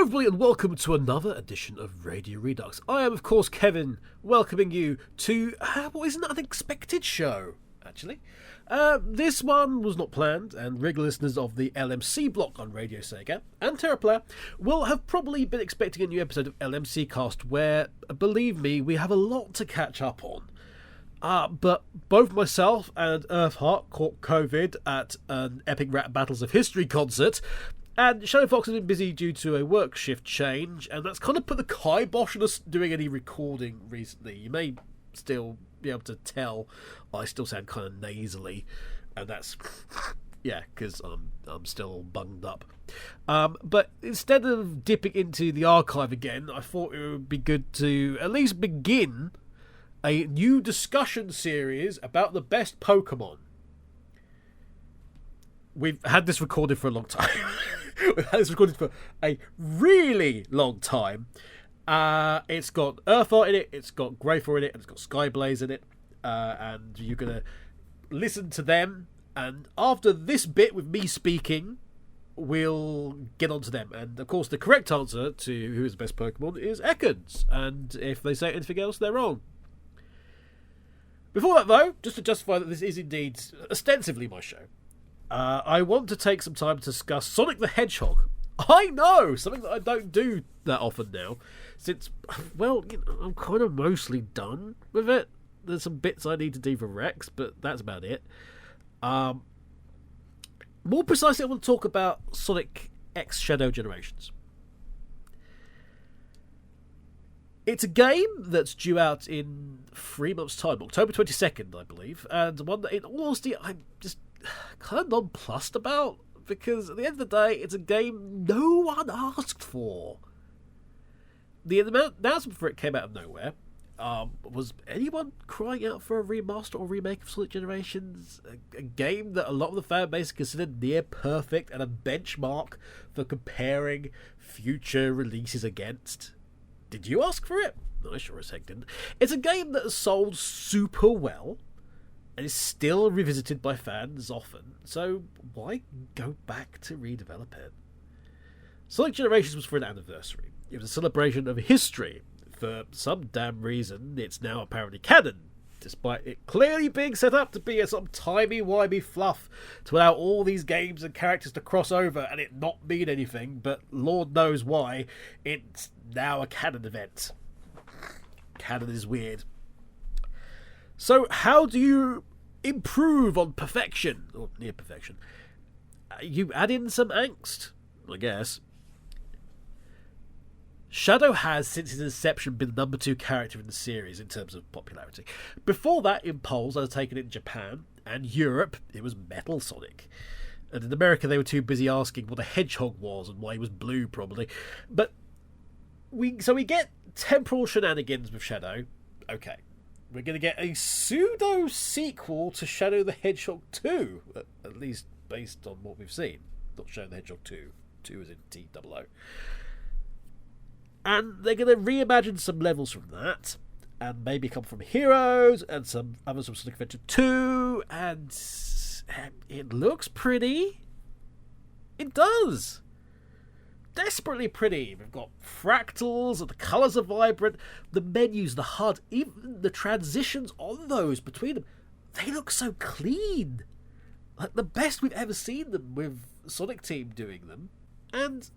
Hello everybody and welcome to another edition of Radio Redux. I am of course Kevin, welcoming you to what is an unexpected show, actually. This one was not planned, and regular listeners of the LMC block on Radio Sega and TerraPlayer will have probably been expecting a new episode of LMC Cast where, believe me, we have a lot to catch up on. But both myself and Urtheart caught COVID at an Epic Rap Battles of History concert, and Shadow Fox has been busy due to a work shift change, and that's kind of put the kibosh on us doing any recording recently. You may still be able to tell I still sound kind of nasally, and that's because I'm still bunged up. But instead of dipping into the archive again, I thought it would be good to at least begin a new discussion series about the best Pokémon. We've had this recorded for a long time. We've had this recorded for a really long time. It's got Urtheart in it, it's got Greyfore in it, and it's got Skyblaze in it. And you're going to listen to them. And after this bit with me speaking, we'll get on to them. And of course, the correct answer to who is the best Pokemon is Ekans. And if they say anything else, they're wrong. Before that, though, just to justify that this is indeed ostensibly my show, I want to take some time to discuss Sonic the Hedgehog. I know! Something that I don't do that often now, since, well, I'm kind of mostly done with it. There's some bits I need to do for Rex, but that's about it. More precisely, I want to talk about Sonic X Shadow Generations. It's a game that's due out in 3 months' time, October 22nd, I believe, and one that, in all honesty, I'm just kind of nonplussed about, because at the end of the day, it's a game no one asked for. The announcement for it came out of nowhere. Was anyone crying out for a remaster or remake of Sonic Generations? A game that a lot of the fan base considered near perfect and a benchmark for comparing future releases against. Did you ask for it? I sure as heck didn't. It's a game that has sold super well and is still revisited by fans often, so why go back to redevelop it? Sonic Generations was for an anniversary. It was a celebration of history. For some damn reason, it's now apparently canon, despite it clearly being set up to be a sort of timey-wimey fluff to allow all these games and characters to cross over and it not mean anything, but Lord knows why, it's now a canon event. Canon is weird. So how do you improve on perfection, or near perfection? You add in some angst, I guess. Shadow has, since its inception, been the number 2 character in the series in terms of popularity. Before that, in polls undertaken in Japan and Europe, it was Metal Sonic. And in America, they were too busy asking what a hedgehog was and why he was blue, probably. But we get temporal shenanigans with Shadow. Okay. We're going to get a pseudo-sequel to Shadow the Hedgehog 2, at least based on what we've seen. Not Shadow the Hedgehog 2. 2 is in T-00. And they're going to reimagine some levels from that, and maybe come from Heroes, and some others from Sonic Adventure 2, and it looks pretty. It does. Desperately pretty. We've got fractals, and the colours are vibrant, the menus, the HUD, even the transitions on those between them, they look so clean. Like the best we've ever seen them, with Sonic Team doing them. And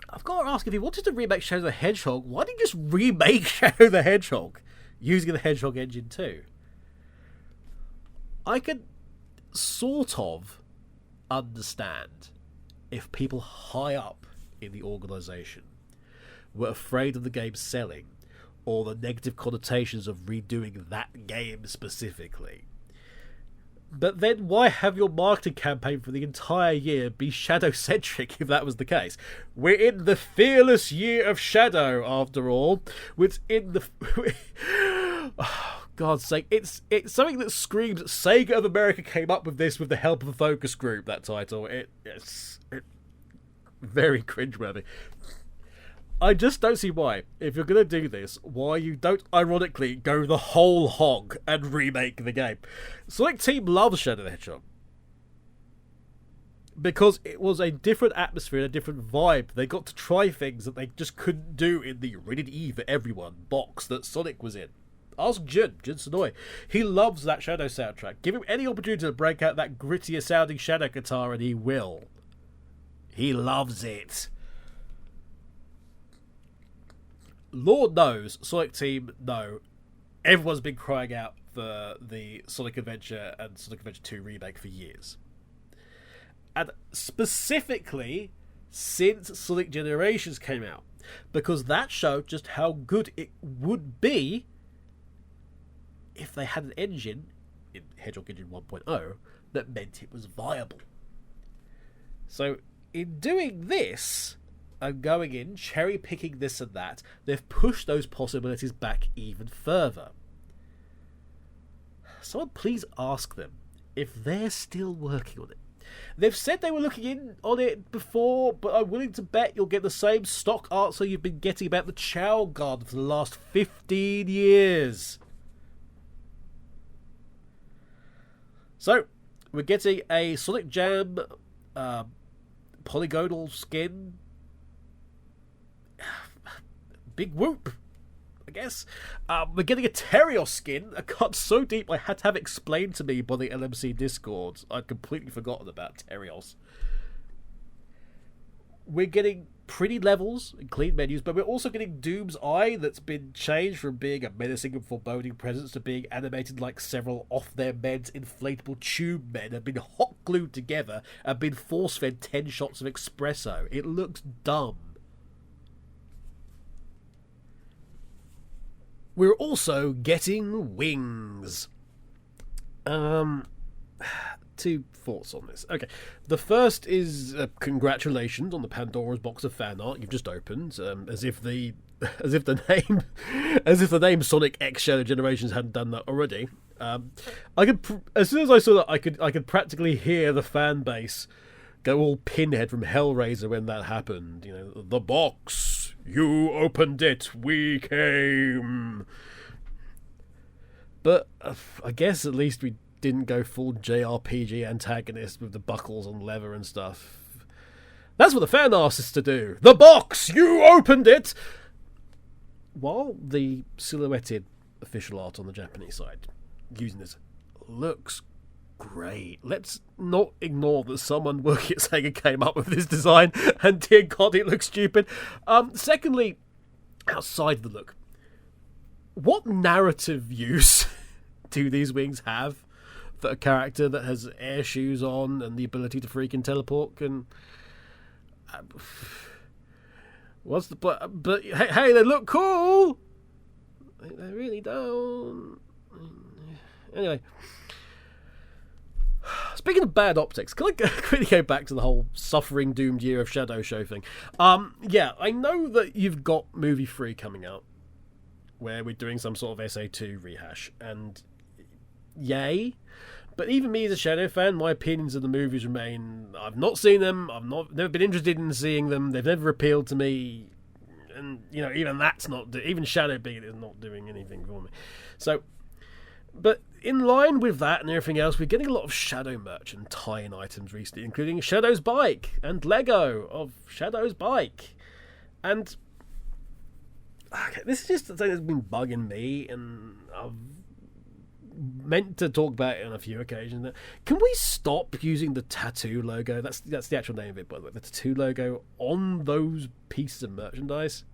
I've got to ask, if you wanted to remake Shadow the Hedgehog, why didn't you just remake Shadow the Hedgehog using the Hedgehog engine too? I could sort of understand if people high up in the organisation were afraid of the game selling, or the negative connotations of redoing that game specifically. But then why have your marketing campaign for the entire year be Shadow-centric if that was the case? We're in the fearless year of Shadow, after all. Which in the... oh, God's sake. It's something that screams Sega of America came up with this with the help of a focus group, that title. It's very cringeworthy. I just don't see why, if you're going to do this, why you don't ironically go the whole hog and remake the game. Sonic Team loves Shadow the Hedgehog. because it was a different atmosphere and a different vibe. They got to try things that they just couldn't do in the Rated E for Everyone box that Sonic was in. Ask Jun Sonoy. He loves that Shadow soundtrack. Give him any opportunity to break out that grittier sounding Shadow guitar and he will. He loves it. Lord knows, Sonic Team, no. Everyone's been crying out for the Sonic Adventure and Sonic Adventure 2 remake for years. And specifically since Sonic Generations came out. Because that showed just how good it would be if they had an engine, in Hedgehog Engine 1.0, that meant it was viable. So, in doing this, and going in, cherry-picking this and that, they've pushed those possibilities back even further. Someone please ask them if they're still working on it. They've said they were looking in on it before, but I'm willing to bet you'll get the same stock answer you've been getting about the Chow Garden for the last 15 years. So, we're getting a Sonic Jam polygonal skin. Big whoop, I guess. We're getting a Terios skin, a cut so deep I had to have it explained to me by the LMC Discord. I'd completely forgotten about Terios. We're getting pretty levels and clean menus, but we're also getting Doom's Eye that's been changed from being a menacing and foreboding presence to being animated like several off-their-meds inflatable tube men have been hot-glued together and been force-fed 10 shots of espresso. It looks dumb. We're also getting wings. Two thoughts on this. Okay, the first is congratulations on the Pandora's box of fan art you've just opened. As if the name Sonic X Shadow Generations hadn't done that already. As soon as I saw that, I could practically hear the fan base go all Pinhead from Hellraiser when that happened. You know, the box, you opened it, we came. But I guess at least we didn't go full JRPG antagonist with the buckles on leather and stuff. That's what the fan asked us to do. The box, you opened it. While the silhouetted official art on the Japanese side using this looks great. Let's not ignore that someone working at Sega came up with this design, and dear God, it looks stupid. Secondly, outside the look, what narrative use do these wings have for a character that has air shoes on and the ability to freaking teleport? And what's the point? But hey, they look cool. They really don't. Anyway. Speaking of bad optics, can I quickly go back to the whole suffering doomed year of Shadow Show thing? Yeah, I know that you've got Movie 3 coming out, where we're doing some sort of SA2 rehash, and yay. But even me as a Shadow fan, my opinions of the movies remain, I've not seen them, never been interested in seeing them, they've never appealed to me, and, you know, even that's not, even Shadow being is not doing anything for me. So, but in line with that and everything else, we're getting a lot of Shadow merch and tie-in items recently, including Shadow's bike and Lego of Shadow's bike. And okay, this is just something that's been bugging me, and I've meant to talk about it on a few occasions. Can we stop using the tattoo logo? That's the actual name of it, by the way. The tattoo logo on those pieces of merchandise.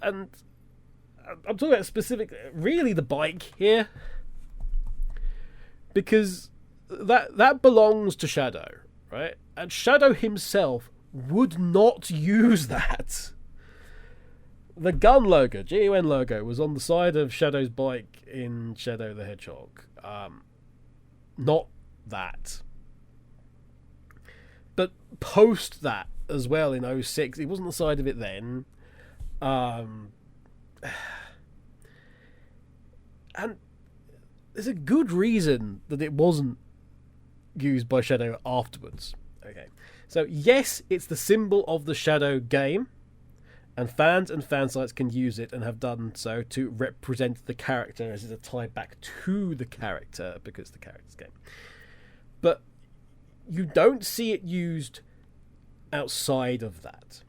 And I'm talking about specifically, really, the bike here, because that belongs to Shadow, right? And Shadow himself would not use that. The gun logo, GUN logo, was on the side of Shadow's bike in Shadow the Hedgehog. Not that. But post that as well in 06, it wasn't the side of it then. And there's a good reason that it wasn't used by Shadow afterwards. Okay, so yes, it's the symbol of the Shadow game, and fans and fan sites can use it and have done so to represent the character as it's a tie back to the character because the character's game. But you don't see it used outside of that.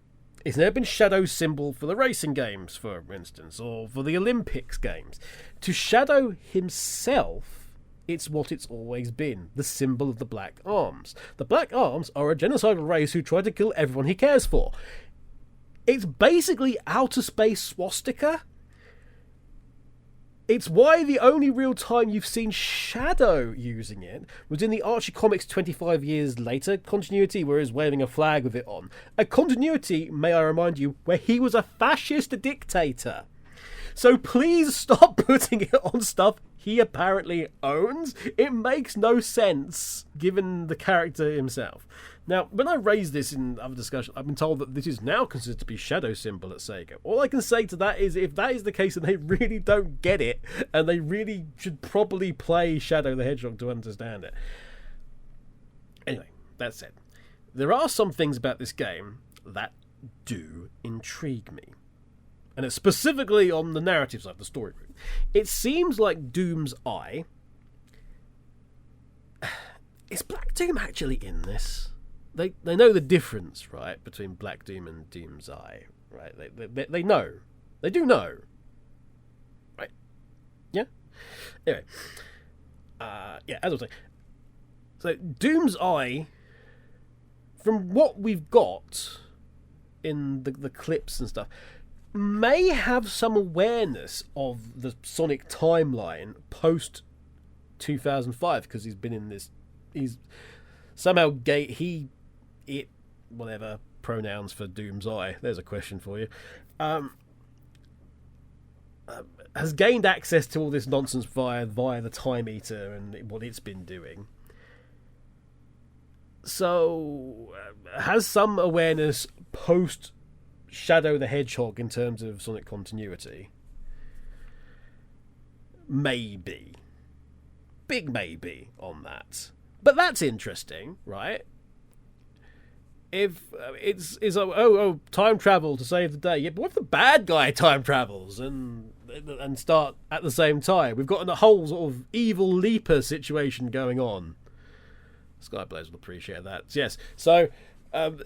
It's never been Shadow's symbol for the racing games, for instance, or for the Olympics games. To Shadow himself, it's what it's always been, the symbol of the Black Arms. The Black Arms are a genocidal race who try to kill everyone he cares for. It's basically outer space swastika. It's why the only real time you've seen Shadow using it was in the Archie Comics 25 years later continuity, where he's waving a flag with it on. A continuity, may I remind you, where he was a fascist dictator. So please stop putting it on stuff he apparently owns. It makes no sense, given the character himself. Now, when I raised this in other discussions, I've been told that this is now considered to be Shadow's symbol at Sega. All I can say to that is, if that is the case, then they really don't get it, and they really should probably play Shadow the Hedgehog to understand it. Anyway, that said, there are some things about this game that do intrigue me. And it's specifically on the narrative side, the story route. It seems like Doom's Eye... Is Black Doom actually in this? They know the difference, right, between Black Doom and Doom's Eye, right? They know. They do know. Right? Yeah? Anyway. Yeah, as I was saying. So, Doom's Eye, from what we've got in the clips and stuff, may have some awareness of the Sonic timeline post 2005, because he's been in this... He's somehow whatever pronouns for Doom's Eye, there's a question for you, has gained access to all this nonsense via the Time Eater and what it's been doing. So, has some awareness post Shadow the Hedgehog in terms of Sonic continuity. Maybe. Big maybe on that. But that's interesting, right? If it's time travel to save the day. Yeah, but what if the bad guy time travels and start at the same time? We've got a whole sort of evil leaper situation going on. Skyblaze will appreciate that. Yes. So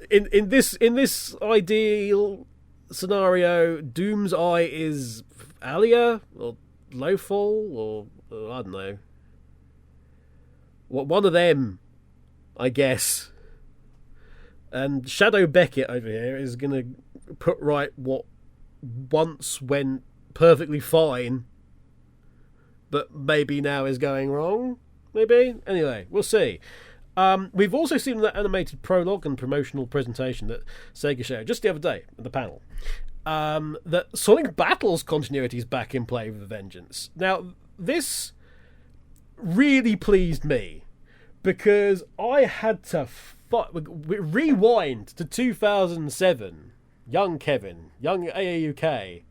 in this ideal scenario, Doom's Eye is Alia or Lowfall or I don't know. One of them, I guess. And Shadow Beckett over here is going to put right what once went perfectly fine, but maybe now is going wrong. Maybe? Anyway, we'll see. We've also seen that animated prologue and promotional presentation that Sega showed just the other day at the panel. That Sonic Battles continuity is back in play with a vengeance. Now, this really pleased me because I had to rewind to 2007. Young Kevin, young AAUK,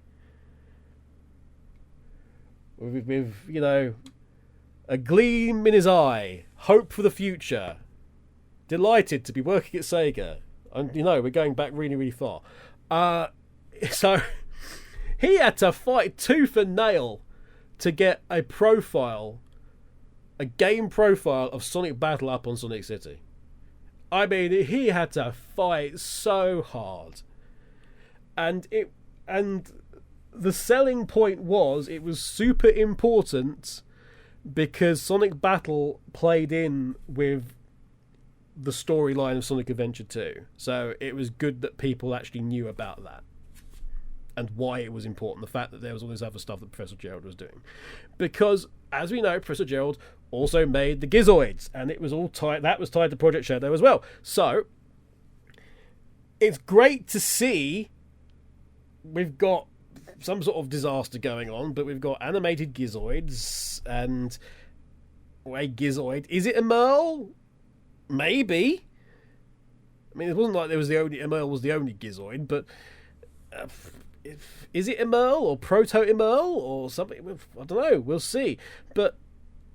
with you know, a gleam in his eye, hope for the future, delighted to be working at Sega. And you know, we're going back really, really far. So he had to fight tooth and nail to get a game profile of Sonic Battle up on Sonic City. I mean, he had to fight so hard. And the selling point was it was super important because Sonic Battle played in with the storyline of Sonic Adventure 2. So it was good that people actually knew about that and why it was important, the fact that there was all this other stuff that Professor Gerald was doing. Because, as we know, Professor Gerald also made the Gizoids, and it was all tied to Project Shadow as well. So it's great to see we've got some sort of disaster going on, but we've got animated Gizoids, and a Gizoid. Is it a Merle? Maybe. I mean, it wasn't like Merle was the only Gizoid, but is it a Merle or Proto-Emerl or something? I don't know. We'll see. But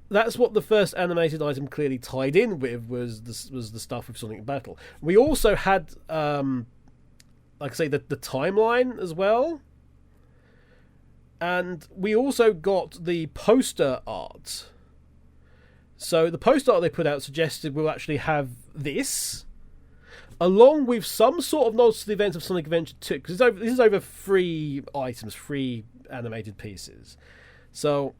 that's what the first animated item clearly tied in with was the stuff with Sonic Battle. We also had, like I say, the timeline as well. And we also got the poster art. So the post art they put out suggested we'll actually have this, along with some sort of nods to the events of Sonic Adventure 2, because this is over 3 items, 3 animated pieces. So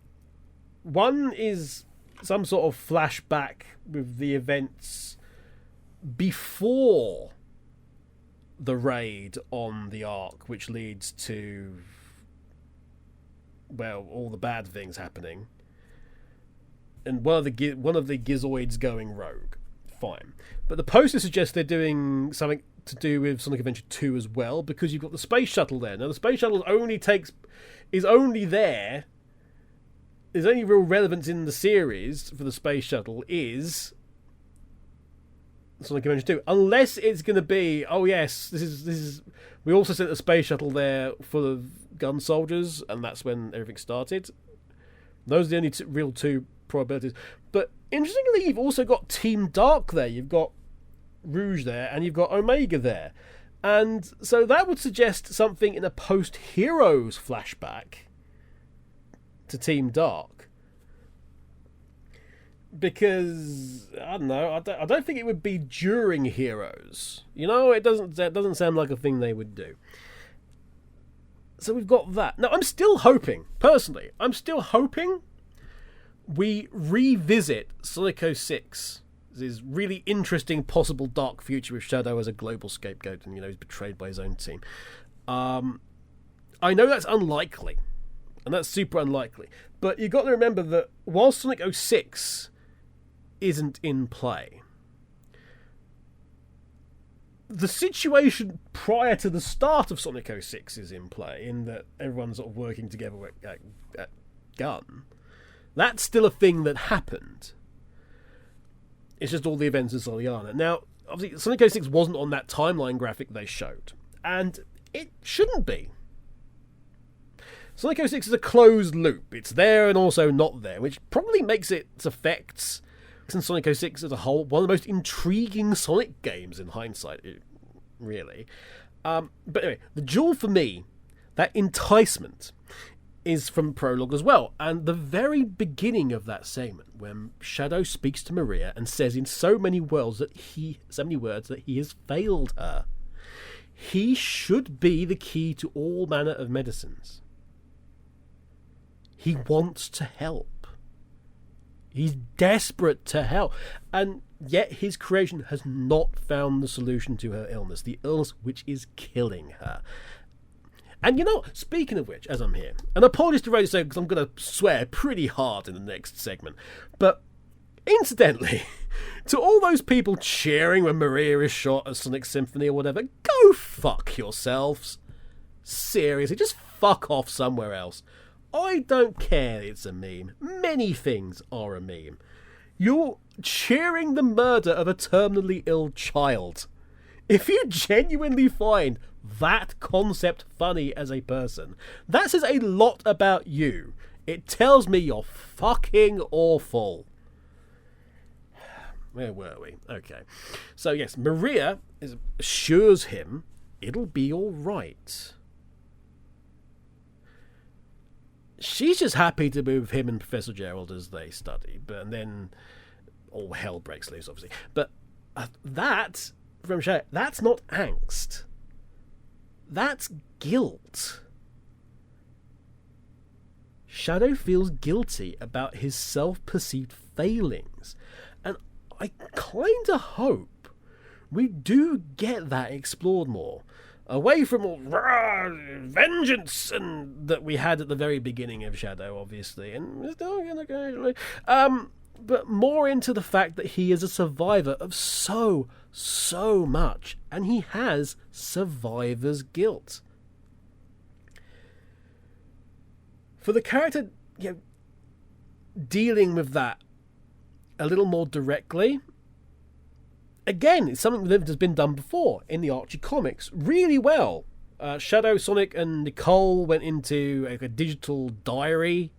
one is some sort of flashback with the events before the raid on the Ark, which leads to, well, all the bad things happening, and one of the Gizoids going rogue. Fine, but the poster suggests they're doing something to do with Sonic Adventure 2 as well, because you've got the space shuttle there. Now the space shuttle is only there. There's only real relevance in the series for the space shuttle is Sonic Adventure 2, unless it's going to be, oh yes, this is. We also sent a space shuttle there full of gun soldiers, and that's when everything started. Those are the only real 2 probabilities. But interestingly, you've also got Team Dark there. You've got Rouge there, and you've got Omega there, and so that would suggest something in a post-Heroes flashback to Team Dark. Because I don't know, I don't think it would be during Heroes. That doesn't sound like a thing they would do. So we've got that. Now I'm still hoping we revisit Sonic 06. This really interesting possible dark future with Shadow as a global scapegoat, and he's betrayed by his own team. I know that's unlikely, and that's super unlikely. But you've got to remember that while Sonic 06 isn't in play, the situation prior to the start of Sonic 06 is in play, in that everyone's sort of working together at Gun. That's still a thing that happened. It's just all the events of Soliana. Now, obviously, Sonic 06 wasn't on that timeline graphic they showed, and it shouldn't be. Sonic 06 is a closed loop. It's there and also not there, which probably makes its effects and Sonic 06 as a whole one of the most intriguing Sonic games in hindsight, really. But anyway, the jewel for me, that enticement, is from Prologue as well, and the very beginning of that segment when Shadow speaks to Maria and says in so many words that he has failed her. He should be the key to all manner of medicines. He wants to help. He's desperate to help. And yet his creation has not found the solution to her illness. The illness which is killing her. And speaking of which, as I'm here, and apologies to Radio because I'm going to swear pretty hard in the next segment, but incidentally, to all those people cheering when Maria is shot at Sonic Symphony or whatever, go fuck yourselves. Seriously, just fuck off somewhere else. I don't care it's a meme. Many things are a meme. You're cheering the murder of a terminally ill child. If you genuinely find that concept funny as a person, that says a lot about you. It tells me you're fucking awful. Where were we? Okay. So yes, Maria assures him it'll be all right. She's just happy to be with him and Professor Gerald as they study, and then all hell breaks loose, obviously. But that, from Shadow, that's not angst. That's guilt. Shadow feels guilty about his self-perceived failings, and I kind of hope we do get that explored more. Away from all vengeance and that we had at the very beginning of Shadow, obviously, and we're still going to occasionally, but more into the fact that he is a survivor of so much, and he has survivor's guilt. For the character, dealing with that a little more directly, again, it's something that has been done before in the Archie comics really well. Shadow, Sonic, and Nicole went into a digital diary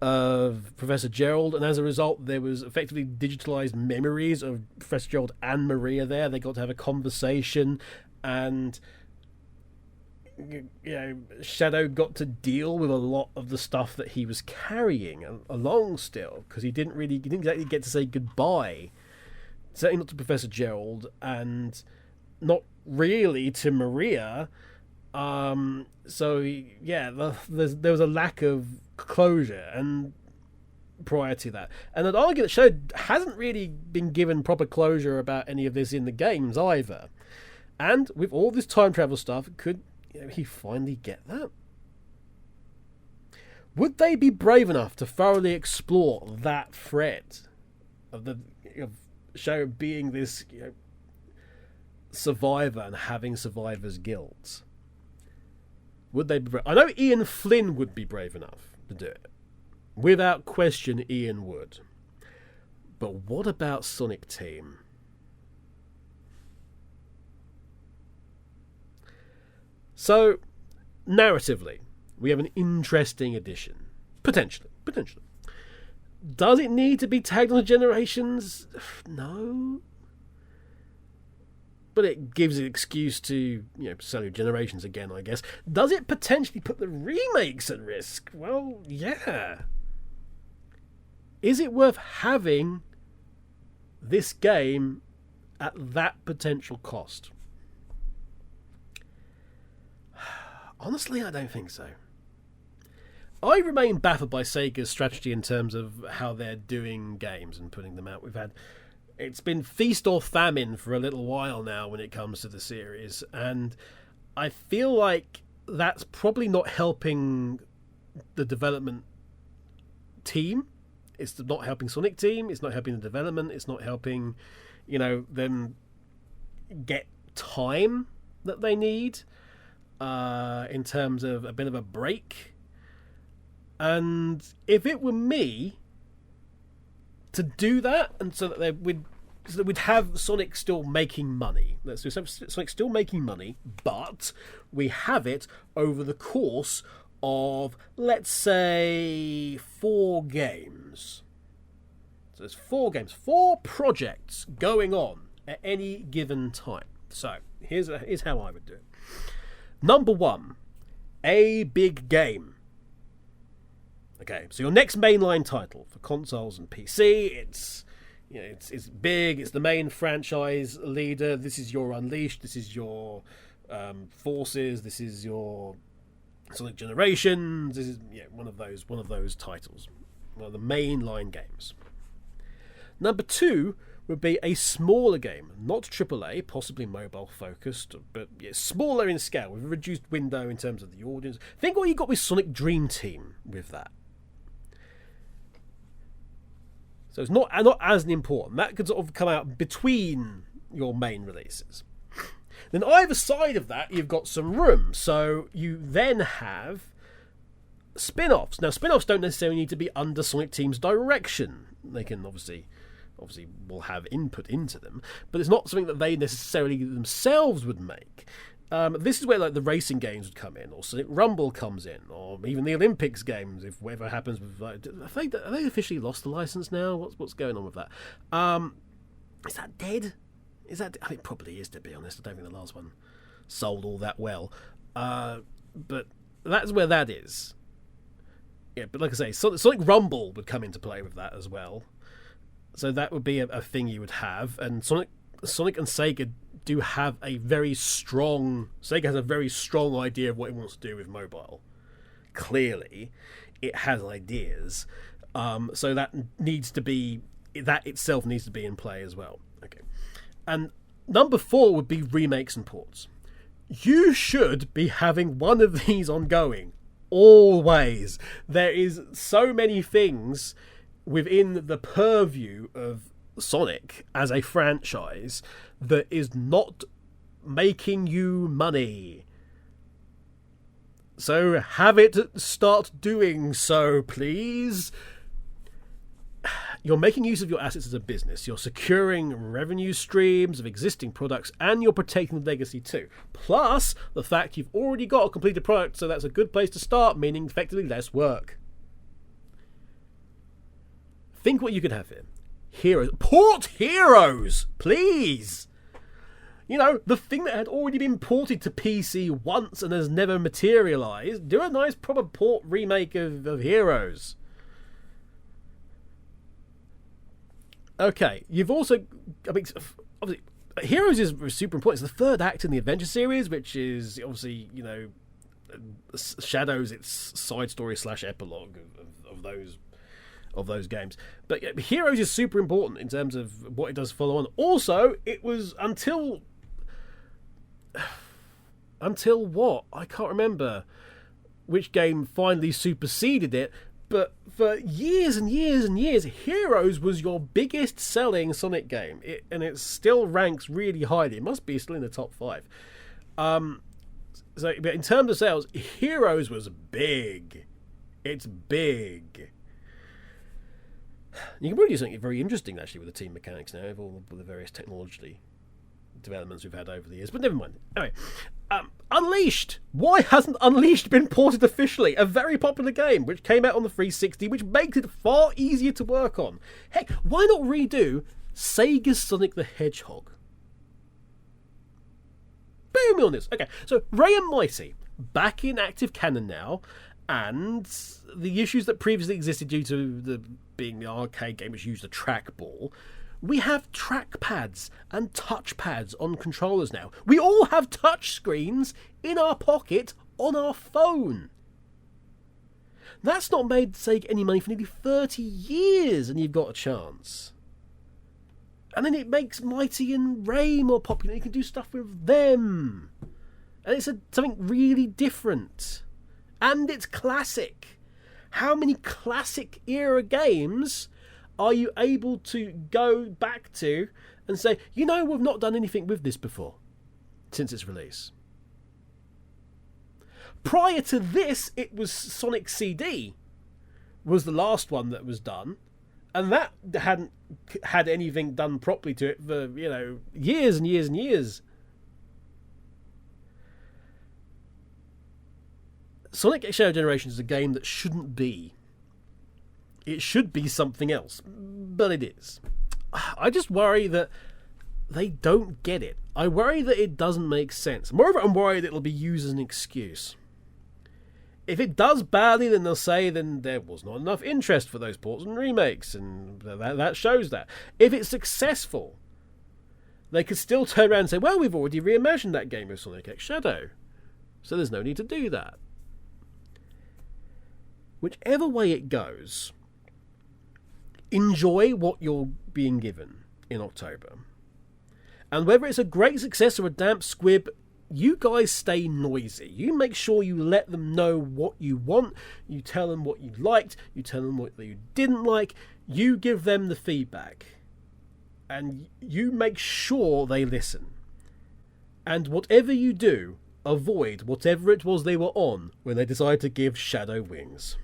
of Professor Gerald, and as a result, there was effectively digitalized memories of Professor Gerald and Maria there. They got to have a conversation, and Shadow got to deal with a lot of the stuff that he was carrying along still, because he didn't exactly get to say goodbye. Certainly not to Professor Gerald, and not really to Maria. There was a lack of closure, and prior to that, and I'd argue that Shadow hasn't really been given proper closure about any of this in the games either. And with all this time travel stuff, could he finally get that? Would they be brave enough to thoroughly explore that thread of Shadow being this survivor and having survivor's guilt? Would they be brave? I know Ian Flynn would be brave enough to do it. Without question, Ian would. But what about Sonic Team? So, narratively, we have an interesting addition. Potentially. Does it need to be tagged on the generations? No. But it gives an excuse to, sell generations again, I guess. Does it potentially put the remakes at risk? Well, yeah. Is it worth having this game at that potential cost? Honestly, I don't think so. I remain baffled by Sega's strategy in terms of how they're doing games and putting them out. It's been feast or famine for a little while now when it comes to the series, and I feel like that's probably not helping the development team. It's not helping Sonic Team, it's not helping the development, it's not helping, them get time that they need in terms of a bit of a break. And if it were me to do that, and so that we'd have Sonic still making money. Let's do Sonic still making money, but we have it over the course of, let's say, 4 games. So there's 4 games, 4 projects going on at any given time. So here's how I would do it. Number 1, a big game. Okay, so your next mainline title for consoles and PC, it's big, it's the main franchise leader. This is your Unleashed, this is your Forces, this is your Sonic Generations. This is one of those titles, one of the mainline games. Number 2 would be a smaller game, not AAA, possibly mobile focused, but smaller in scale with a reduced window in terms of the audience. Think what you got with Sonic Dream Team with that. So it's not as important. That could sort of come out between your main releases. Then either side of that, you've got some room. So you then have spin-offs. Now, spin-offs don't necessarily need to be under Sonic Team's direction. They can obviously will have input into them, but it's not something that they necessarily themselves would make. This is where the racing games would come in, or Sonic Rumble comes in, or even the Olympics games, if whatever happens with. Have they officially lost the license now? What's going on with that? Is that dead? I think it probably is, to be honest. I don't think the last one sold all that well. But that's where that is. Yeah, but like I say, Sonic Rumble would come into play with that as well. So that would be a thing you would have, and Sonic and Sega do have a very strong. Sega has a very strong idea of what it wants to do with mobile. Clearly, it has ideas, so that itself needs to be in play as well. Okay, and number 4 would be remakes and ports. You should be having one of these ongoing always. There is so many things within the purview of Sonic as a franchise that is not making you money. So have it start doing so, please. You're making use of your assets as a business. You're securing revenue streams of existing products, and you're protecting the legacy too. Plus, the fact you've already got a completed product, so that's a good place to start, meaning effectively less work. Think what you could have here. Heroes. Port heroes, please. You know, the thing that had already been ported to PC once and has never materialised. Do a nice proper port remake of Heroes. Okay, you've also... I mean, obviously, Heroes is super important. It's the third act in the Adventure series, which is obviously, you know, shadows its side story / epilogue of those games. But Heroes is super important in terms of what it does follow on. Also, it was until what? I can't remember which game finally superseded it, but for years and years and years, Heroes was your biggest selling Sonic game, and it still ranks really highly. It must be still in the top 5. So, but in terms of sales, Heroes was big. It's big. You can probably do something very interesting, actually, with the team mechanics now, with all the various technology developments we've had over the years. But never mind. Anyway, Unleashed. Why hasn't Unleashed been ported officially? A very popular game, which came out on the 360, which makes it far easier to work on. Heck, why not redo Sega's Sonic the Hedgehog? Bear me on this. Okay, so Ray and Mighty, back in active canon now, and the issues that previously existed due to being the arcade game which used a trackball, we have trackpads and touchpads on controllers now. We all have touch screens in our pocket on our phone. That's not made Sega any money for nearly 30 years, and you've got a chance. And then it makes Mighty and Ray more popular. You can do stuff with them. And it's something really different. And it's classic. How many classic era games are you able to go back to and say, you know, we've not done anything with this before since its release? Prior to this, it was Sonic CD was the last one that was done, and that hadn't had anything done properly to it for, you know, years and years and years. Sonic Shadow Generation is a game that shouldn't be. It should be something else, but it is. I just worry that they don't get it. I worry that it doesn't make sense. Moreover, I'm worried it'll be used as an excuse. If it does badly, then they'll say then there was not enough interest for those ports and remakes, and that shows that. If it's successful, they could still turn around and say, well, we've already reimagined that game with Sonic X Shadow, so there's no need to do that. Whichever way it goes, enjoy what you're being given in October. And whether it's a great success or a damp squib, you guys stay noisy. You make sure you let them know what you want. You tell them what you liked. You tell them what you didn't like. You give them the feedback. And you make sure they listen. And whatever you do, avoid whatever it was they were on when they decided to give Shadow wings.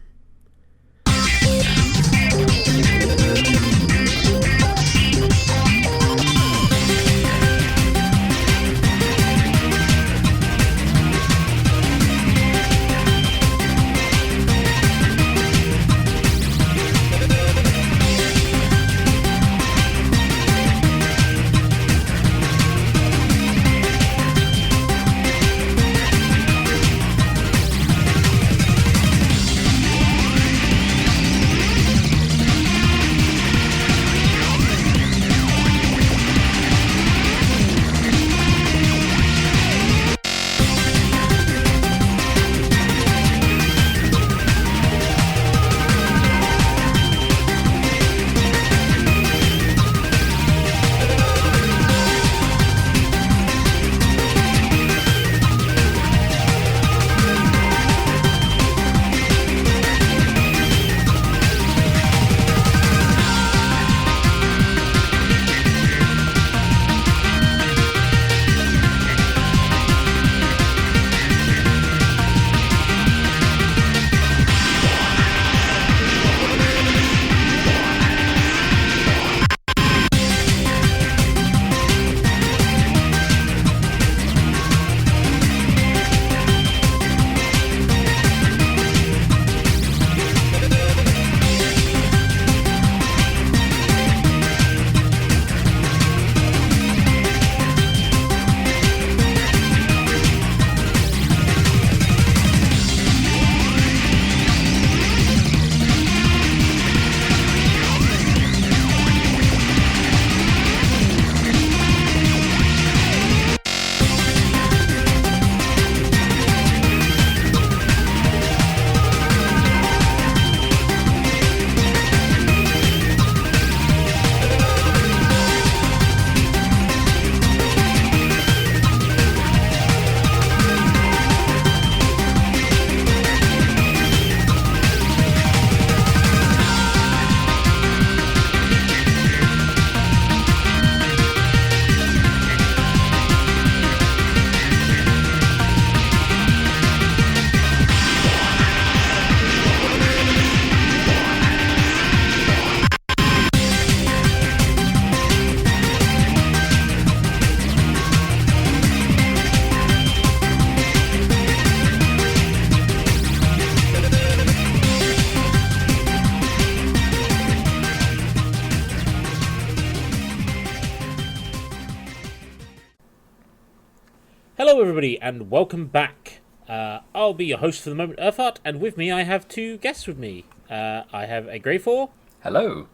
Hello everybody and welcome back. I'll be your host for the moment, Urtheart, and with me I have two guests with me. I have a Greyfore. Hello.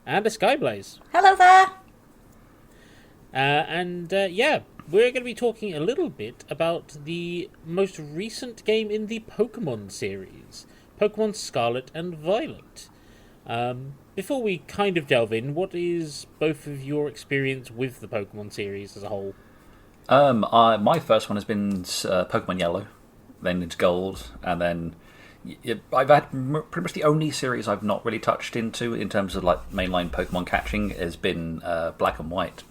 And a Skyblaze. Hello there. We're going to be talking a little bit about the most recent game in the Pokémon series, Pokémon Scarlet and Violet. Before we kind of delve in, what is both of your experience with the Pokémon series as a whole? My first one has been Pokemon Yellow, then into Gold, and then I've had pretty much the only series I've not really touched into in terms of like mainline Pokemon catching has been Black and White.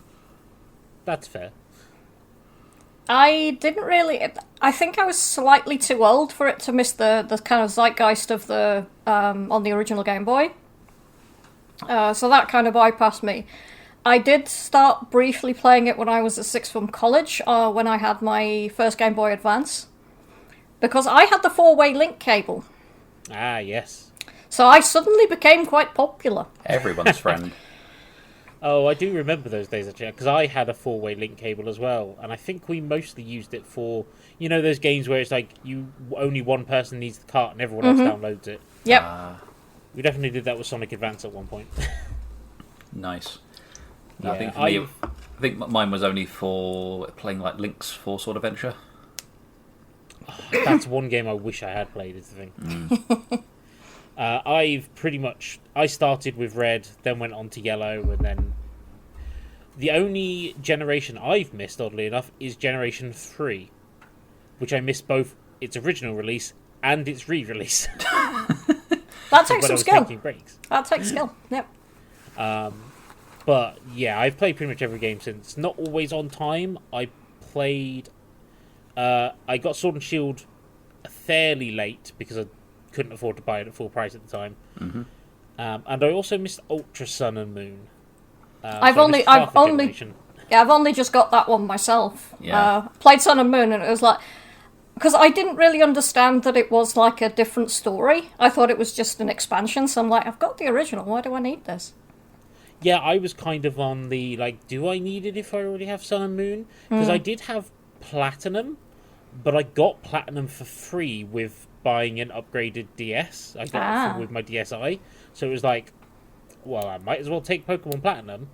That's fair. I didn't really... I think I was slightly too old for it to miss the kind of zeitgeist of the on the original Game Boy. So that kind of bypassed me. I did start briefly playing it when I was at sixth form college, when I had my first Game Boy Advance. Because I had the four-way link cable. Ah, yes. So I suddenly became quite popular. Everyone's friend. Oh, I do remember those days, actually, because I had a four-way link cable as well, and I think we mostly used it for, you know, those games where it's like only one person needs the cart and everyone else downloads it. Yep. We definitely did that with Sonic Advance at one point. Nice. Yeah, I think for me, I think mine was only for playing like Link's Four Sword Adventure. That's one game I wish I had played, is the thing. I started with Red, then went on to Yellow, and then the only generation I've missed, oddly enough, is Generation 3, which I missed both its original release and its re-release. That takes some skill. Breaks. That takes skill, yep. But yeah, I've played pretty much every game since. Not always on time. I got Sword and Shield fairly late because I couldn't afford to buy it at full price at the time. Mm-hmm. And I also missed Ultra Sun and Moon. I've only just got that one myself. Yeah. Played Sun and Moon, and it was like, because I didn't really understand that it was like a different story. I thought it was just an expansion. So I'm like, I've got the original. Why do I need this? Yeah, I was kind of on the like, do I need it if I already have Sun and Moon? Because I did have Platinum, but I got Platinum for free with buying an upgraded DS. I got it with my DSi, so it was like, well, I might as well take Pokemon Platinum.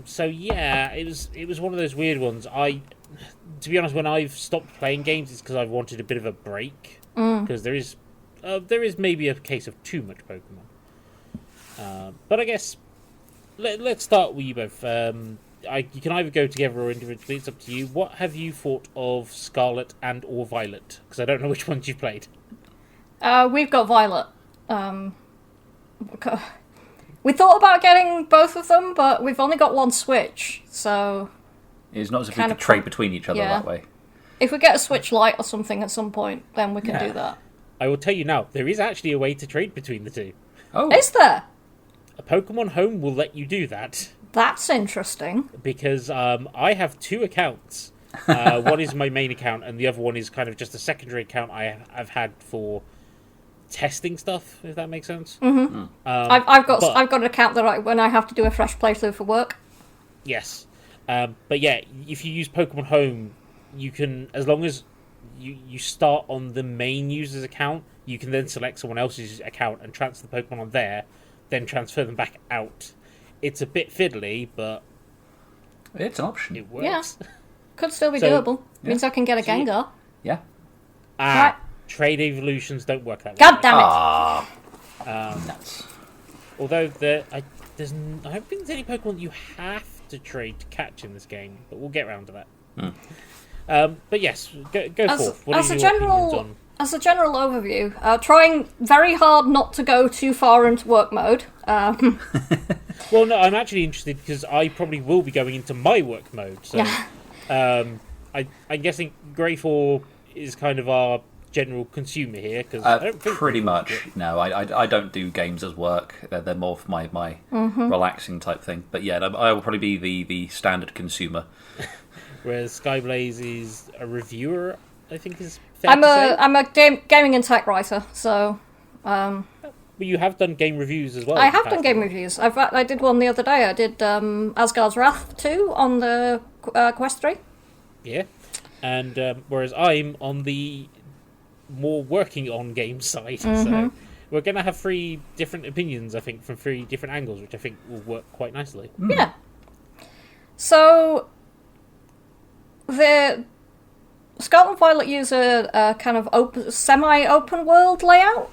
So yeah, it was one of those weird ones. To be honest, when I've stopped playing games, it's because I've wanted a bit of a break. Because there is maybe a case of too much Pokemon. But I guess let's start with you both. You can either go together or individually. It's up to you. What have you thought of Scarlet and or Violet? Because I don't know which ones you've played. We've got Violet. We thought about getting both of them, but we've only got one Switch, so... It's not as if we could trade between each other that way. If we get a Switch Lite or something at some point, then we can do that. I will tell you now, there is actually a way to trade between the two. Oh. Is there? A Pokemon Home will let you do that. That's interesting. Because I have two accounts. One is my main account, and the other one is kind of just a secondary account I've had for testing stuff, if that makes sense. Mm-hmm. I've got an account that when I have to do a fresh playthrough for work. Yes. But yeah, if you use Pokemon Home, you can, as long as you start on the main user's account, you can then select someone else's account and transfer the Pokemon on there, then transfer them back out. It's a bit fiddly, but it's an option. It works. Yeah. Could still be doable. Yeah. Means I can get a Gengar. Yeah. Right. Trade evolutions don't work that way. God damn it. Nuts. Although I don't think there's any Pokemon you have to trade to catch in this game, but we'll get around to that. But yes, go forth. What are your opinions on? As a general overview, trying very hard not to go too far into work mode. Well, no, I'm actually interested because I probably will be going into my work mode. So, I'm guessing Greyfore is kind of our general consumer here, because I don't think pretty much. No, I don't do games as work. They're more for my relaxing type thing. But yeah, I will probably be the standard consumer. Whereas Skyblaze is a reviewer, I think is fair to say. I'm a gaming and tech writer, so. But you have done game reviews as well. I have done game reviews. I did one the other day. I did Asgard's Wrath 2 on the Quest 3. Yeah, and whereas I'm on the more working on game side, so we're going to have 3 different opinions, I think, from 3 different angles, which I think will work quite nicely. Yeah. So, the Scarlet and Violet use a kind of semi-open world layout.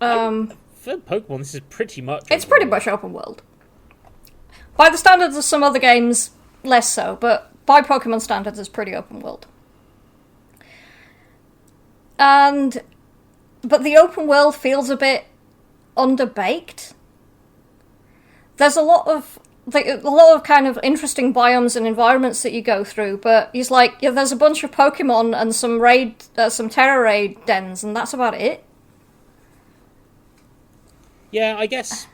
For Pokemon, this is pretty much... It's pretty much open world. By the standards of some other games, less so, but by Pokemon standards, it's pretty open world. But the open world feels a bit underbaked. There's a lot of kind of interesting biomes and environments that you go through, but it's like, yeah, there's a bunch of Pokemon and some Terra Raid dens, and that's about it. Yeah, I guess...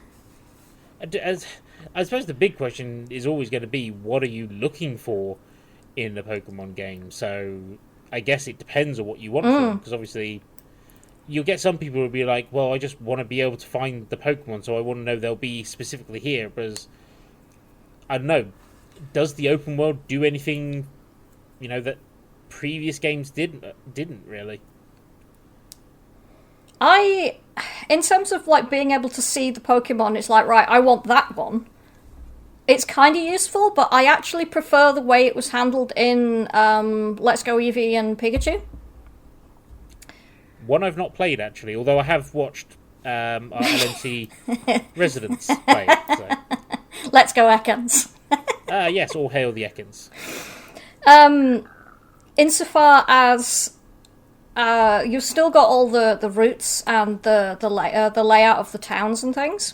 I suppose the big question is always going to be, what are you looking for in a Pokemon game? So I guess it depends on what you want from them, because obviously you'll get some people who will be like, well, I just want to be able to find the Pokemon, so I want to know they'll be specifically here. Whereas, I don't know, does the open world do anything, that previous games didn't really? In terms of like being able to see the Pokemon, it's like, right, I want that one. It's kind of useful, but I actually prefer the way it was handled in Let's Go Eevee and Pikachu. One I've not played, actually, although I have watched our LMC residents play it. So. Let's go Ekans. Yes, all hail the Ekans. Insofar as you've still got all the routes and the layout of the towns and things,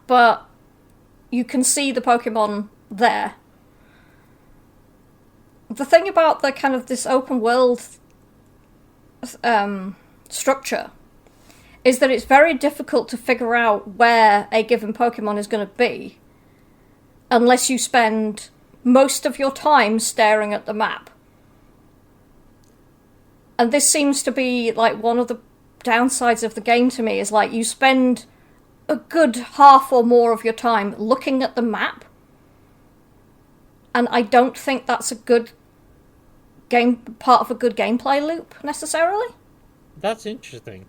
but you can see the Pokemon there. The thing about the kind of this open world structure is that it's very difficult to figure out where a given Pokemon is going to be unless you spend most of your time staring at the map. And this seems to be like one of the downsides of the game to me, is like you spend a good half or more of your time looking at the map, and I don't think that's a good part of a good gameplay loop necessarily. That's interesting.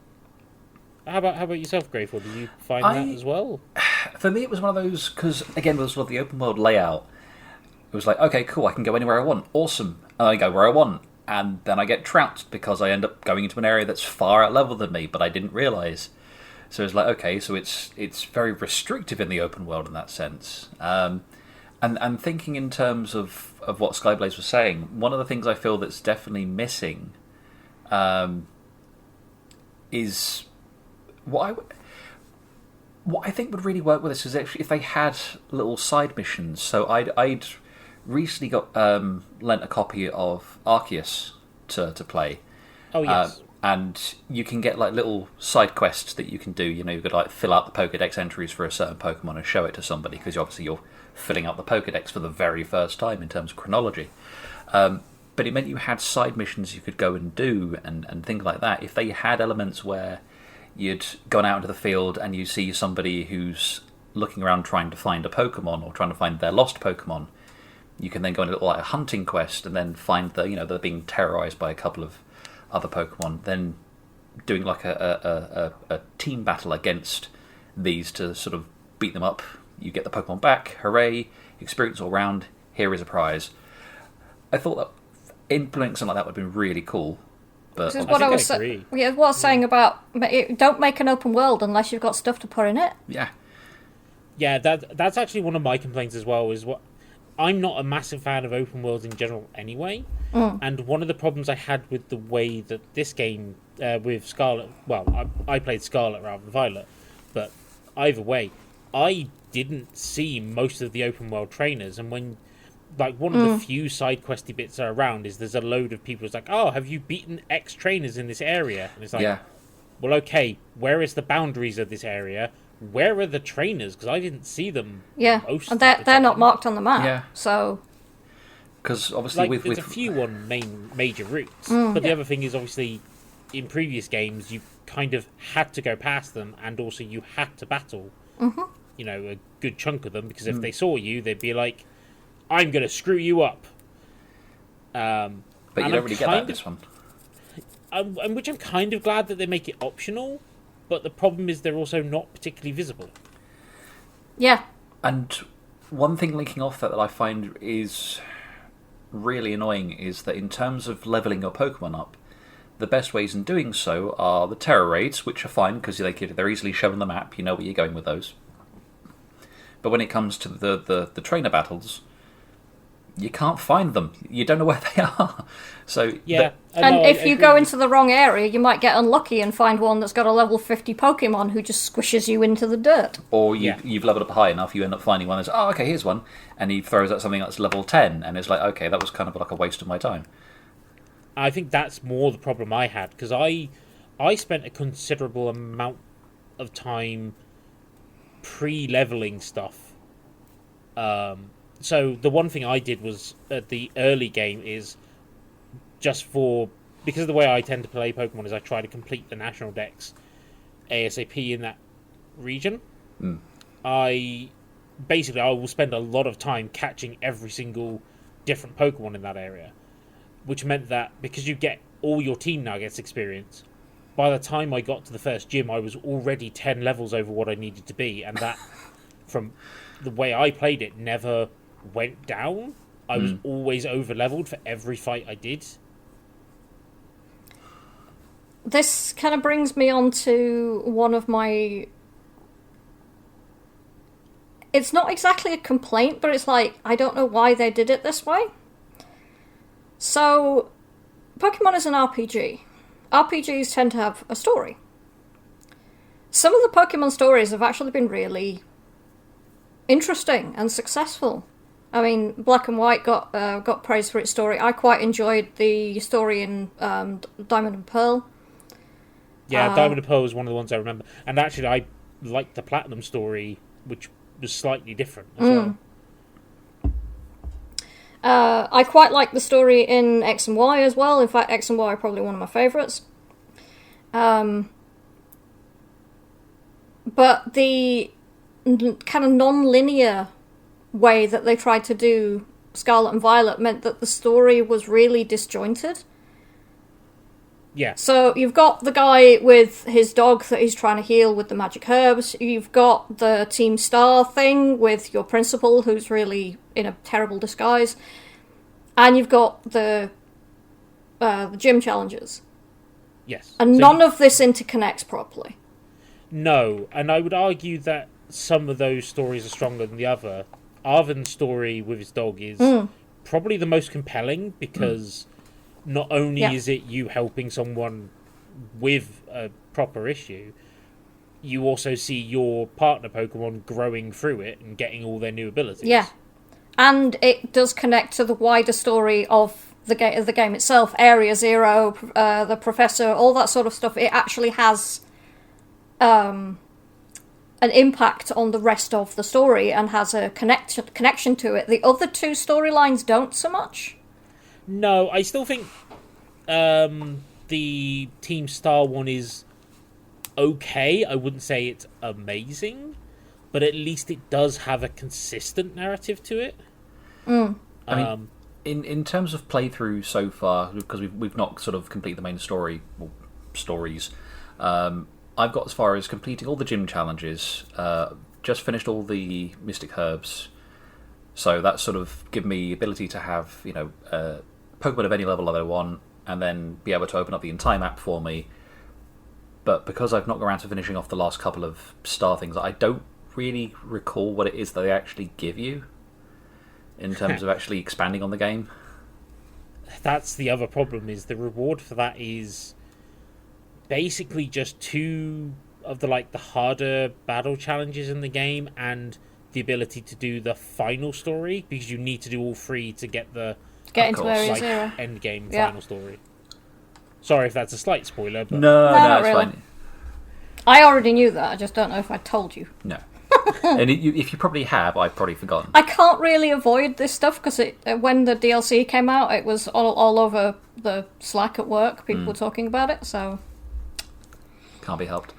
How about yourself, Greyfore? Did you find that as well? For me, it was one of those, because again, with sort of the open world layout, it was like, okay, cool, I can go anywhere I want, awesome, and I go where I want, and then I get trounced because I end up going into an area that's far out level than me, but I didn't realise. So it's like, okay, so it's very restrictive in the open world in that sense. And thinking in terms of what Skyblaze was saying, one of the things I feel that's definitely missing is what I think would really work with this is actually if they had little side missions. So I'd recently got lent a copy of Arceus to play. Oh yes. And you can get like little side quests that you can do. You've got to like fill out the Pokédex entries for a certain Pokemon and show it to somebody, because obviously you're filling out the Pokédex for the very first time in terms of chronology. But it meant you had side missions you could go and do and things like that. If they had elements where you'd gone out into the field and you see somebody who's looking around trying to find a Pokemon or trying to find their lost Pokemon, you can then go on a little like a hunting quest and then find they're being terrorized by a couple of other Pokemon, then doing like a team battle against these to sort of beat them up. You get the Pokemon back, hooray, experience all round, here is a prize. I thought that implementing something like that would have been really cool. But this is what I was saying about don't make an open world unless you've got stuff to put in it. Yeah, that's actually one of my complaints as well, is what I'm not a massive fan of open worlds in general anyway, and one of the problems I had with the way that this game, with Scarlet, well, I played Scarlet rather than Violet, but either way, I didn't see most of the open world trainers, and when, like, one of the few side questy bits are around is there's a load of people who's like, oh, have you beaten X trainers in this area? And it's like, well, okay, where is the boundaries of this area? Where are the trainers? Because I didn't see them. Yeah, and they're not marked on the map. Yeah. So, because obviously there's a few on major routes, but the other thing is obviously in previous games you kind of had to go past them, and also you had to battle. A good chunk of them, because if they saw you, they'd be like, "I'm going to screw you up," But you don't really get that in this one. Which I'm kind of glad that they make it optional, but the problem is they're also not particularly visible. Yeah. And one thing linking off that I find is really annoying is that in terms of levelling your Pokemon up, the best ways in doing so are the Terror Raids, which are fine because they're easily shown on the map, you know where you're going with those. But when it comes to the trainer battles, you can't find them. You don't know where they are. So yeah, if you go into the wrong area, you might get unlucky and find one that's got a level 50 Pokemon who just squishes you into the dirt. Or you've leveled up high enough, you end up finding one that's, oh, okay, here's one. And he throws out something that's level 10, and it's like, okay, that was kind of like a waste of my time. I think that's more the problem I had, because I spent a considerable amount of time pre-leveling stuff. So the one thing I did was at the early game is because of the way I tend to play Pokemon is I try to complete the national dex ASAP in that region. I will spend a lot of time catching every single different Pokemon in that area, which meant that because you get all your team now gets experience, by the time I got to the first gym I was already 10 levels over what I needed to be, and that from the way I played it never went down. I was always over leveled for every fight I did. This kind of brings me on to one of my... It's not exactly a complaint, but it's like, I don't know why they did it this way. So, Pokemon is an RPG. RPGs tend to have a story. Some of the Pokemon stories have actually been really interesting and successful. I mean, Black and White got praise for its story. I quite enjoyed the story in Diamond and Pearl. Yeah, Diamond and Pearl was one of the ones I remember. And actually, I liked the Platinum story, which was slightly different as well. I quite like the story in X and Y as well. In fact, X and Y are probably one of my favourites. But the kind of non-linear way that they tried to do Scarlet and Violet meant that the story was really disjointed. Yeah. So you've got the guy with his dog that he's trying to heal with the magic herbs. You've got the Team Star thing with your principal who's really in a terrible disguise. And you've got the gym challenges. Yes. And none of this interconnects properly. No, and I would argue that some of those stories are stronger than the other. Arven's story with his dog is probably the most compelling because not only is it you helping someone with a proper issue, you also see your partner Pokemon growing through it and getting all their new abilities. Yeah. And it does connect to the wider story of the game itself. Area Zero, the Professor, all that sort of stuff. It actually has an impact on the rest of the story and has a connection to it. The other two storylines don't so much. No, I still think the Team Star one is okay. I wouldn't say it's amazing, but at least it does have a consistent narrative to it. I mean, in terms of playthrough so far, because we've not sort of completed the main story or stories, I've got as far as completing all the gym challenges, just finished all the Mystic Herbs, so that's sort of given me the ability to have, Pokemon of any level that I want, and then be able to open up the entire map for me. But because I've not got around to finishing off the last couple of star things, I don't really recall what it is that they actually give you in terms of actually expanding on the game. That's the other problem, is the reward for that is basically just two of the harder battle challenges in the game and the ability to do the final story, because you need to do all three to get into Area Zero end game final story. Sorry if that's a slight spoiler, but No, it's really. fine. I already knew that, I just don't know if I told you. No. And if you probably have, I've probably forgotten. I can't really avoid this stuff because when the DLC came out, it was all over the Slack at work. People were talking about it, so... Can't be helped.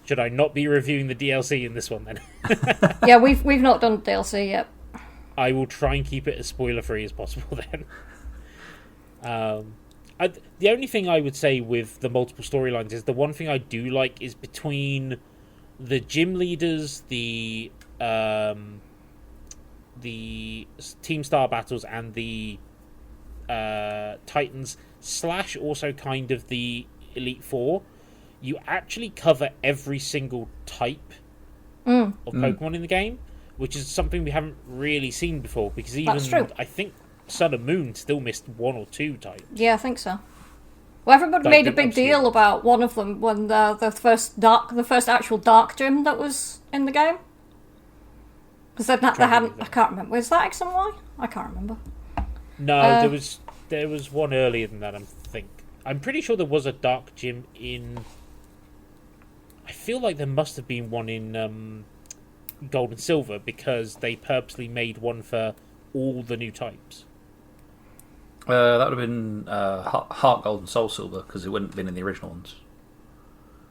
Should I not be reviewing the DLC in this one then? Yeah, we've not done DLC yet. I will try and keep it as spoiler-free as possible then. The only thing I would say with the multiple storylines is the one thing I do like is between the gym leaders, the Team Star battles, and the Titans / also kind of the Elite Four, you actually cover every single type of Pokemon in the game, which is something we haven't really seen before, because even I think Sun and Moon still missed 1 or 2 types. Yeah, I think so. Well, everybody made a big deal about one of them when the first actual Dark Gym that was in the game. Because they hadn't. I can't remember. Was that X and Y? I can't remember. No, there was one earlier than that. I'm pretty sure there was a Dark Gym in. I feel like there must have been one in Gold and Silver, because they purposely made one for all the new types. That would have been Heart Gold and Soul Silver, because it wouldn't have been in the original ones.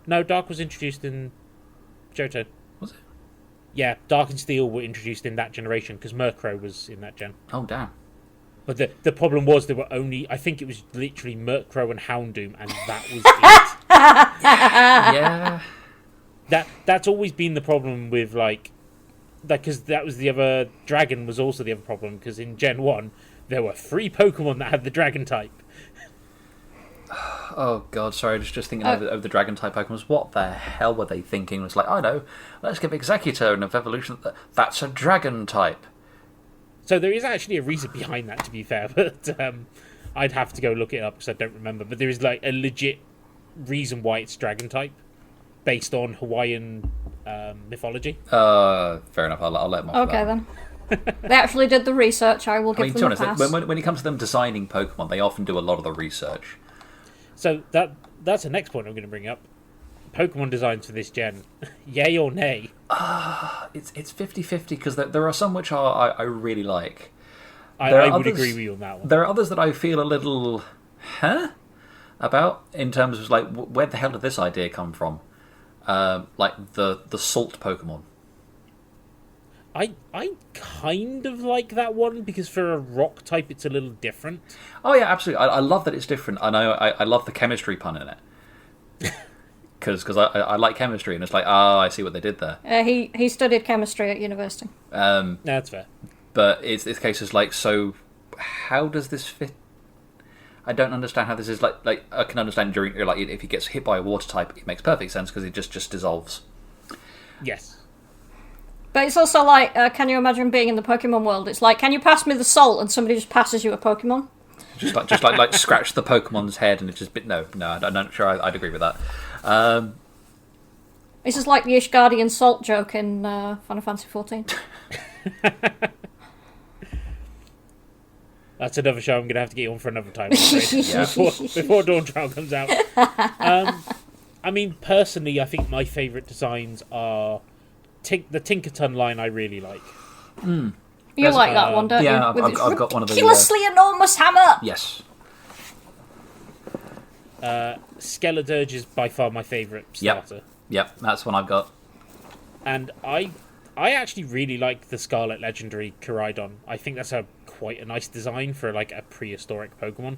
No, Dark was introduced in Johto. Was it? Yeah, Dark and Steel were introduced in that generation, because Murkrow was in that gen. Oh, damn. But the problem was there were only... I think it was literally Murkrow and Houndoom, and that was it. Yeah. That's always been the problem with, like... Because that was the other... Dragon was also the other problem, because in Gen 1... there were 3 Pokemon that had the Dragon type. Oh god, sorry, just thinking of the Dragon type Pokemon. What the hell were they thinking? It was like, I know, let's give Executor an evolution that's a Dragon type. So there is actually a reason behind that, to be fair, but I'd have to go look it up because I don't remember. But there is like a legit reason why it's Dragon type, based on Hawaiian mythology. Fair enough. I'll let them off. Okay then. They actually did the research. I will give them a pass. When it comes to them designing Pokemon, they often do a lot of the research. So that's the next point I'm going to bring up. Pokemon designs for this gen. Yay or nay? It's 50-50, because there are some which I really like. I would agree with you on that one. There are others that I feel a little about, in terms of like, where the hell did this idea come from? Like the salt Pokemon. I kind of like that one, because for a rock type it's a little different. Oh yeah, absolutely. I love that it's different. I love the chemistry pun in it. Because I like chemistry, and it's like, I see what they did there. He studied chemistry at university. No, that's fair. But it's cases like, so how does this fit? I don't understand how this is like I can understand during, like, if he gets hit by a water type, it makes perfect sense because it just dissolves. Yes. But it's also like, can you imagine being in the Pokemon world? It's like, can you pass me the salt, and somebody just passes you a Pokemon? Just like scratch the Pokemon's head, and it's just no. I'm not sure I'd agree with that. This is like the Ishgardian salt joke in Final Fantasy XIV. That's another show I'm going to have to get you on for another time, before Dawn Trial comes out. I mean, personally, I think my favourite designs are the Tinkerton line. I really like. You like that one, don't you? Yeah, With I've got one of the ridiculously enormous hammer. Yes. Skeledirge is by far my favourite starter. Yep, that's one I've got. And I actually really like the Scarlet Legendary Koraidon. I think that's quite a nice design for like a prehistoric Pokemon.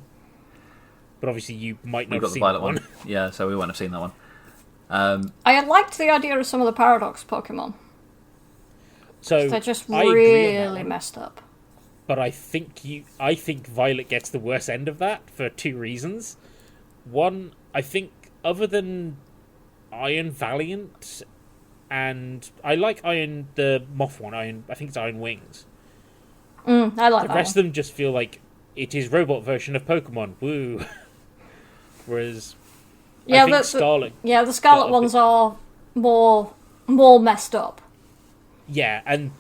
But obviously you might not have seen that one. Yeah, so we won't have seen that one. I liked the idea of some of the Paradox Pokemon. So they're just really messed up. But I think Violet gets the worst end of that for 2 reasons. One, I think other than Iron Valiant, and I like Iron, the Moth one. I think it's Iron Wings. I like that one. The rest of them just feel like it is robot version of Pokemon. Woo. Whereas, I think Scarlet. The Scarlet ones are more messed up. Yeah, and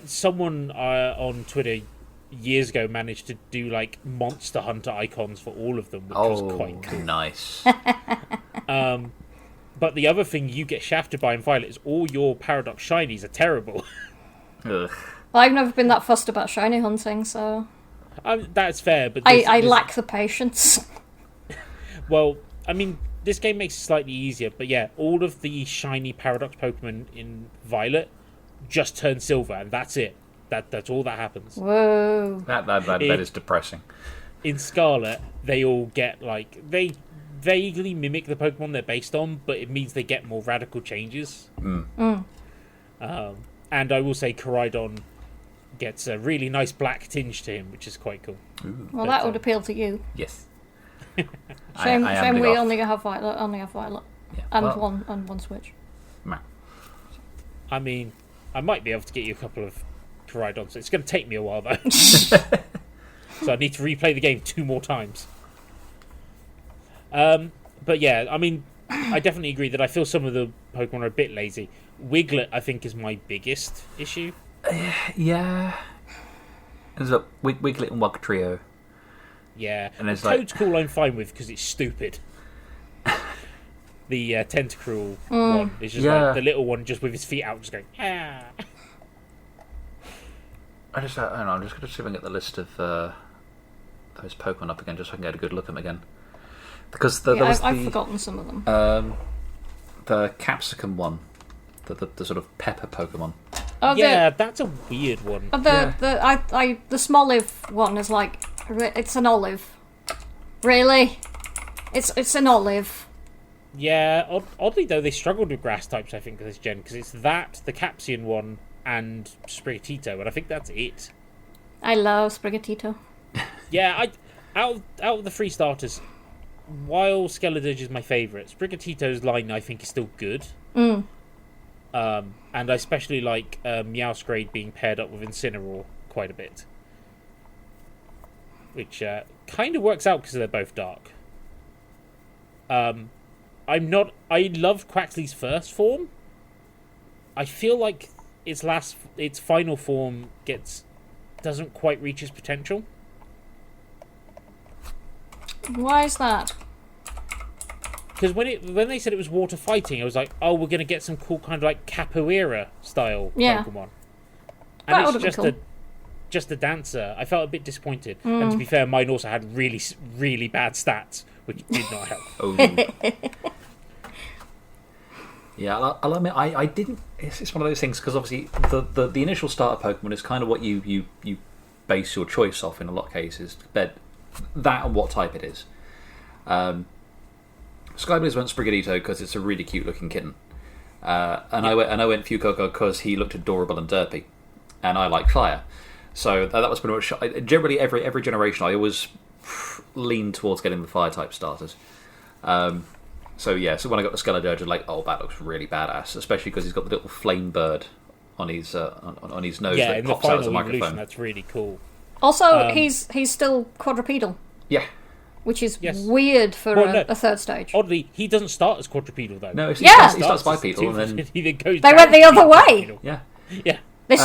someone on Twitter years ago managed to do like Monster Hunter icons for all of them, which was quite cool. Nice. But the other thing you get shafted by in Violet is all your Paradox Shinies are terrible. Ugh. Well, I've never been that fussed about shiny hunting, so... That's fair, but... I lack the patience. Well, I mean, this game makes it slightly easier, but yeah, all of the shiny Paradox Pokemon in Violet just turn silver, and that's it. That's all that happens. Whoa. That is depressing. In Scarlet, they all get they vaguely mimic the Pokemon they're based on, but it means they get more radical changes. And I will say Koraidon gets a really nice black tinge to him, which is quite cool. Ooh. Well, that would appeal to you. Yes. Shame we off. only have Violet. Yeah, And well, one Switch. meh. I mean, I might be able to get you a couple of Koraidons. It's going to take me a while, though. So I need to replay the game 2 more times. But yeah, I mean, I definitely agree that I feel some of the Pokemon are a bit lazy. Wiglet, I think, is my biggest issue. Yeah. There's a Wiglet and Wugtrio. Yeah, And it's Toad's cool I'm fine with because it's stupid. The Tentacruel one is just Yeah. like the little one just with his feet out just going, ah. I don't know, I'm just going to see if I can get the list of those Pokemon up again, just so I can get a good look at them again. Because I've forgotten some of them. The Capsicum one, the sort of pepper Pokemon. Oh, Yeah, that's a weird one. The Smoliv one is like, it's an olive. Really? It's an olive. Yeah, oddly though, they struggled with grass types, I think, this gen, because it's that, the Capsian one, and Sprigatito, and I think that's it. I love Sprigatito. Yeah, out of the 3 starters, while Skeledirge is my favourite, Sprigatito's line, I think, is still good. And I especially like Meowscrade being paired up with Incineroar quite a bit. Which kind of works out because they're both dark. I loved Quaxly's first form. I feel like its final form doesn't quite reach its potential. Why is that? Because when they said it was water fighting, I was like, oh, we're going to get some cool kind of like capoeira style Pokemon. And That it's just a dancer. I felt a bit disappointed. And to be fair, mine also had really, really bad stats, which did not help. Oh. Yeah, I'll admit, I didn't. It's one of those things because obviously the initial starter Pokemon is kind of what you base your choice off in a lot of cases. But that and what type it is. Skyblaze went Sprigatito because it's a really cute looking kitten, I went Fuecoco because he looked adorable and derpy, and I like fire. So that was pretty much generally every generation. I always lean towards getting the fire type starters. So when I got the Skeledirge, I was like, oh, that looks really badass, especially because he's got the little flame bird on his nose that in the pops out as a final evolution, microphone. that's really cool. Also, he's still quadrupedal, Yeah. which is weird for a third stage. Oddly, he doesn't start as quadrupedal though. No, he Yeah. starts bipedal and then he then goes. They down went the to other way. quadrupedal. yeah. Yeah. This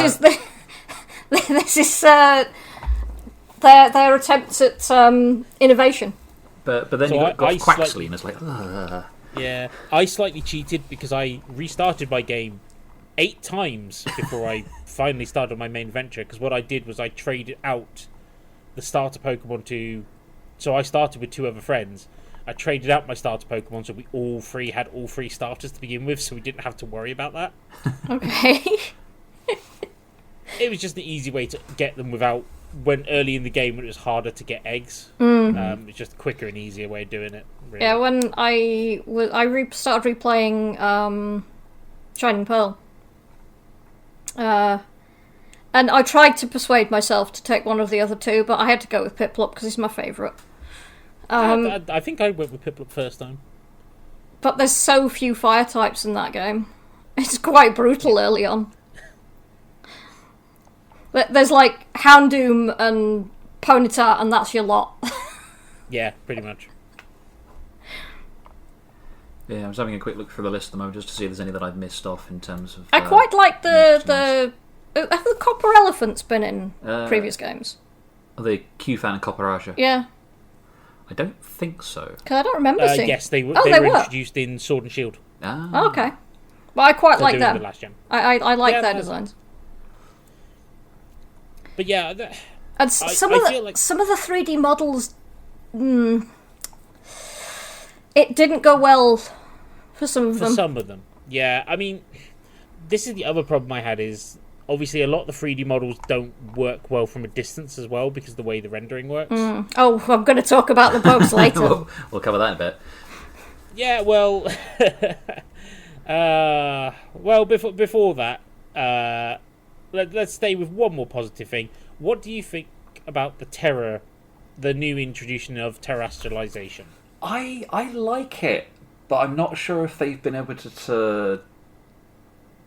is their attempts at innovation. But then So you got I Quaxly and it's like, ugh. Yeah, I slightly cheated because I restarted my game 8 times before I finally started my main adventure. Because what I did was I traded out the starter Pokemon to... So I started with 2 other friends. I traded out my starter Pokemon so we all 3 had all 3 starters to begin with, so we didn't have to worry about that. Okay. It was just the easy way to get them without... When early in the game when it was harder to get eggs. It's just a quicker and easier way of doing it. Really. Yeah, when started replaying Shining Pearl, and I tried to persuade myself to take one of the other 2, but I had to go with Piplup because he's my favourite. I think I went with Piplup first time. But there's so few fire types in that game. It's quite brutal early on. There's like Houndoom and Ponyta, and that's your lot. Yeah, pretty much. Yeah, I was having a quick look through the list at the moment just to see if there's any that I've missed off in terms of... I quite like the have the Copper Elephants been in previous games? The Q-Fan and Copperaja. Yeah. I don't think so. Because I don't remember seeing... Yes, they were introduced in Sword and Shield. Ah. Oh, okay. But I quite like them. The last gen. I like their designs. But yeah... And some of the 3D models... it didn't go well for some of them. For some of them. Yeah, I mean... This is the other problem I had is... obviously a lot of the 3D models don't work well from a distance as well because of the way the rendering works. Oh, I'm going to talk about the bugs later. We'll cover that in a bit. Yeah, well, before that, let's stay with one more positive thing. What do you think about the new introduction of terrestrialization? I like it, but I'm not sure if they've been able to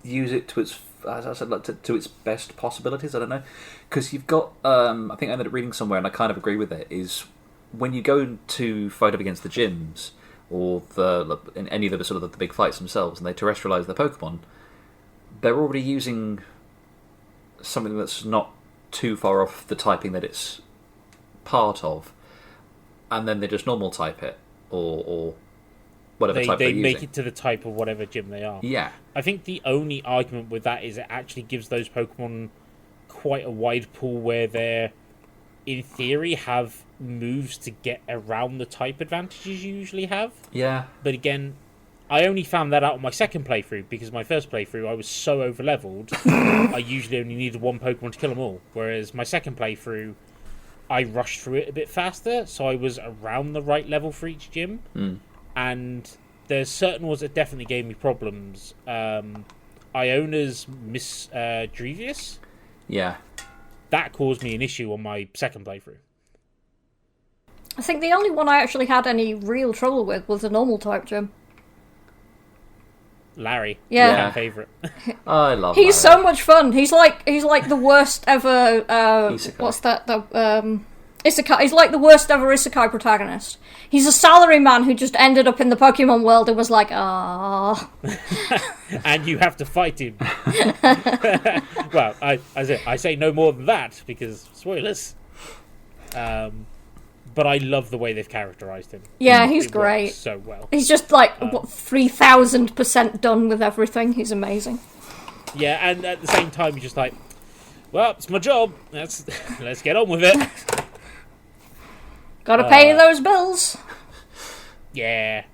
use it to its, as I said, like to its best possibilities. I don't know, because you've got. I think I ended up reading somewhere, and I kind of agree with it. Is when you go to fight up against the gyms or in any of the sort of the big fights themselves, and they terrestrialize their Pokemon, they're already using something that's not too far off the typing that it's part of, and then they just normal type it or whatever type they're using. They make it to the type of whatever gym they are. Yeah. I think the only argument with that is it actually gives those Pokemon quite a wide pool where they're, in theory, have moves to get around the type advantages you usually have. Yeah. But again, I only found that out on my second playthrough, because my first playthrough I was so over-leveled, I usually only needed one Pokemon to kill them all. Whereas my second playthrough, I rushed through it a bit faster, so I was around the right level for each gym. And there's certain ones that definitely gave me problems. Iona's Misdrevious. Yeah. That caused me an issue on my second playthrough. I think the only one I actually had any real trouble with was the normal type gym. Larry. Yeah. My favourite. I love He's Larry. so much fun. He's like the worst ever Isekai. what's that? Isekai. He's like the worst ever Isekai protagonist. He's a salaryman who just ended up in the Pokemon world and was like, ah. And you have to fight him. Well, I say no more than that, because spoilers. But I love the way they've characterised him. Yeah, he's It great. works so well. He's just like 3,000% done with everything. He's amazing. Yeah, and at the same time, you're just like, well, it's my job. Let's get on with it. Gotta pay those bills. Yeah.